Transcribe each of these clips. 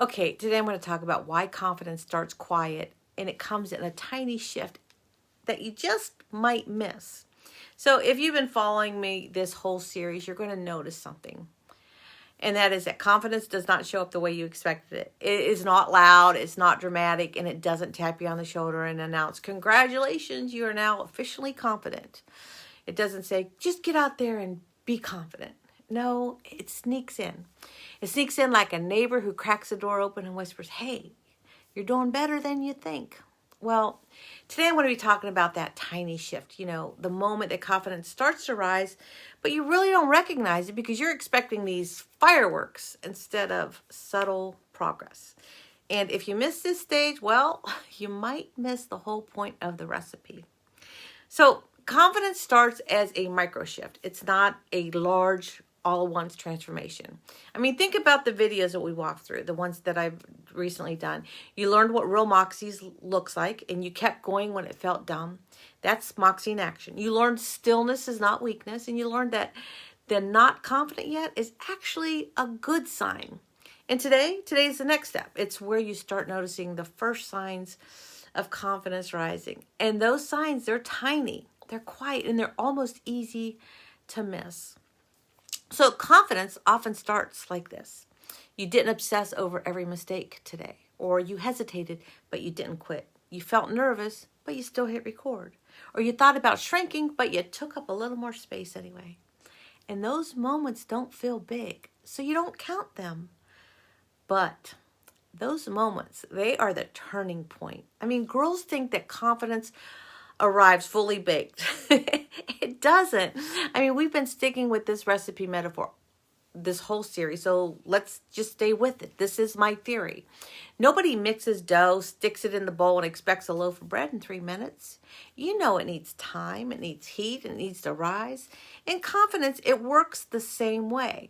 Okay, today I'm going to talk about why confidence starts quiet and it comes in a tiny shift that you just might miss. So, if you've been following me this whole series, you're going to notice something. And that is that confidence does not show up the way you expected it. It is not loud, it's not dramatic, and it doesn't tap you on the shoulder and announce, "Congratulations, you are now officially confident." It doesn't say, "Just get out there and be confident." No, it sneaks in. It sneaks in like a neighbor who cracks the door open and whispers, "Hey, you're doing better than you think." Well, today I'm going to be talking about that tiny shift, the moment that confidence starts to rise, but you really don't recognize it because you're expecting these fireworks instead of subtle progress. And if you miss this stage, well, you might miss the whole point of the recipe. So, confidence starts as a micro shift. It's not a large all at once transformation. I mean, think about the videos that we walked through, the ones that I've recently done. You learned what real Moxies looks like, and you kept going when it felt dumb. That's Moxie in action. You learned stillness is not weakness, and you learned that the not confident yet is actually a good sign. And today's the next step. It's where you start noticing the first signs of confidence rising. And those signs, they're tiny, they're quiet, and they're almost easy to miss. So confidence often starts like this. You didn't obsess over every mistake today, or you hesitated, but you didn't quit. You felt nervous, but you still hit record. Or you thought about shrinking, but you took up a little more space anyway. And those moments don't feel big, so you don't count them. But those moments, they are the turning point. I mean, girls think that confidence arrives fully baked. It doesn't. I mean, we've been sticking with this recipe metaphor this whole series, so let's just stay with it. This is my theory. Nobody mixes dough, sticks it in the bowl, and expects a loaf of bread in 3 minutes. You know it needs time, it needs heat, it needs to rise. In confidence, it works the same way.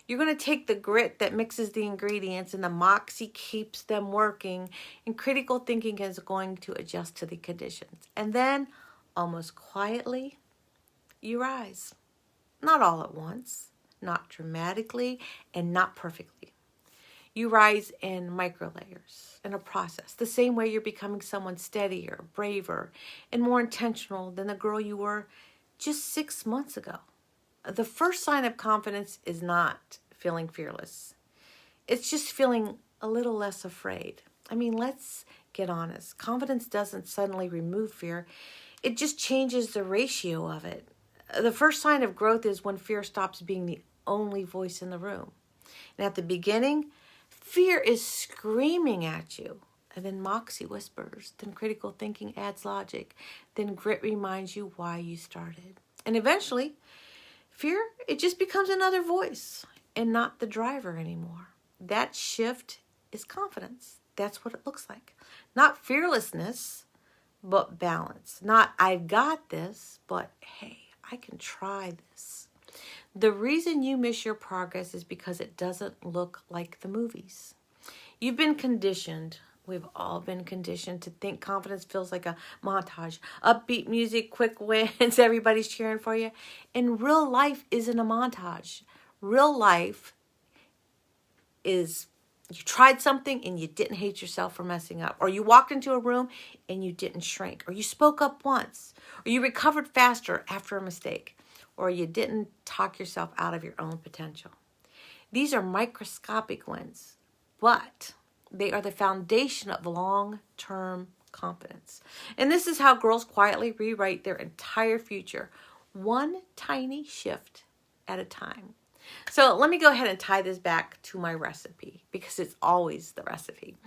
You're going to take the grit that mixes the ingredients and the Moxie keeps them working, and critical thinking is going to adjust to the conditions. And then, almost quietly, you rise. Not all at once, not dramatically, and not perfectly. You rise in micro layers, in a process, the same way you're becoming someone steadier, braver, and more intentional than the girl you were just 6 months ago. The first sign of confidence is not feeling fearless. It's just feeling a little less afraid. I mean, let's get honest. Confidence doesn't suddenly remove fear. It just changes the ratio of it. The first sign of growth is when fear stops being the only voice in the room. And at the beginning, fear is screaming at you. And then Moxie whispers. Then critical thinking adds logic. Then grit reminds you why you started. And eventually, fear, it just becomes another voice and not the driver anymore. That shift is confidence. That's what it looks like. Not fearlessness, but balance. Not "I've got this," but "Hey, I can try this." The reason you miss your progress is because it doesn't look like the movies. You've been conditioned. We've all been conditioned to think confidence feels like a montage. Upbeat music, quick wins, everybody's cheering for you. And real life isn't a montage. Real life is you tried something and you didn't hate yourself for messing up. Or you walked into a room and you didn't shrink. Or you spoke up once. Or you recovered faster after a mistake. Or you didn't talk yourself out of your own potential. These are microscopic wins, but they are the foundation of long-term confidence. And this is how girls quietly rewrite their entire future, one tiny shift at a time. So let me go ahead and tie this back to my recipe because it's always the recipe.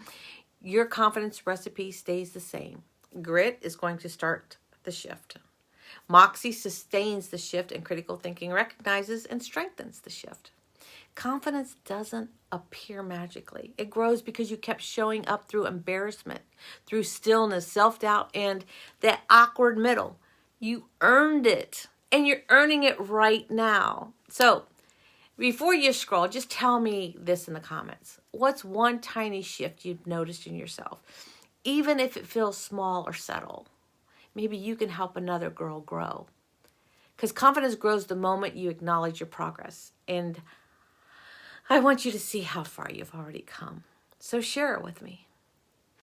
Your confidence recipe stays the same. Grit is going to start the shift. Moxie sustains the shift, and critical thinking recognizes and strengthens the shift. Confidence doesn't appear magically. It grows because you kept showing up through embarrassment, through stillness, self-doubt, and that awkward middle. You earned it, and you're earning it right now. So, before you scroll, just tell me this in the comments. What's one tiny shift you've noticed in yourself? Even if it feels small or subtle. Maybe you can help another girl grow. Because confidence grows the moment you acknowledge your progress. And I want you to see how far you've already come. So share it with me.